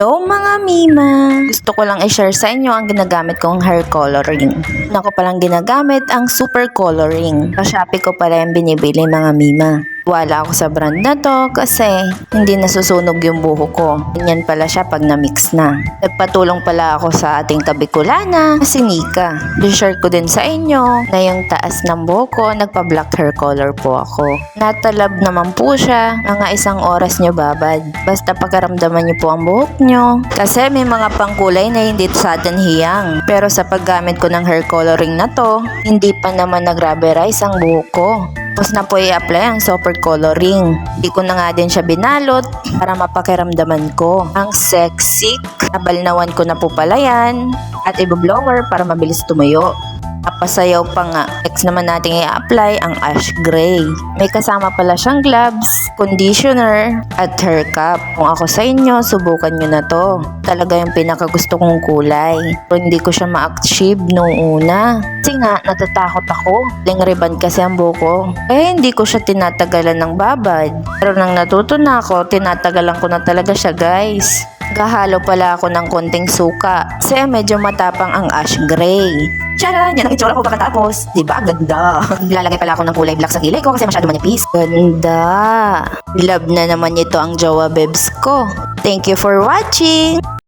Hello mga Mima! Gusto ko lang i-share sa inyo ang ginagamit kong hair coloring. Una ko palang ginagamit ang super coloring. Sa Shopee ko pala yung binibili mga Mima. Wala ako sa brand na to kasi hindi nasusunog yung buhok ko. Ganyan pala siya pag na-mix na. Nagpatulong pala ako sa ating kabikulana, si Nika. I-share ko din sa inyo na yung taas ng buhok ko, nagpa-black hair color po ako. Natalab naman po siya, mga 1 oras nyo babad. Basta pagkaramdaman nyo po ang buhok nyo. Kasi may mga pangkulay na hindi sa atin hiyang. Pero sa paggamit ko ng hair coloring na to, hindi pa naman nag-rubberize ang buhok ko. Tapos na po i-apply ang super coloring. Hindi ko na nga din siya binalot para mapakiramdaman ko. Ang sexy, nabalnawan ko na po pala yan. At i-blower para mabilis tumayo. Pasayaw pa nga. Next naman natin i-apply ang ash gray. May kasama pala siyang gloves, conditioner, at hair cap. Kung ako sa inyo, subukan nyo na to. Talaga yung pinakagusto kong kulay. Pero hindi ko siya ma-achieve nung una. Kasi nga, natatakot ako. Ling ribbon kasi ang buko. Eh, hindi ko siya tinatagalan ng babad. Pero nang natuto na ako, tinatagalan ko na talaga siya guys. Gahalo pala ako ng konting suka kasi medyo matapang ang ash gray. Tcharan! Yan ang itsura ko pagkatapos. Diba? Ganda! Lalagay pala ako ng kulay black sa kilay ko kasi masyado manipis. Ganda! Love na naman ito ang Jowa Bebs ko. Thank you for watching!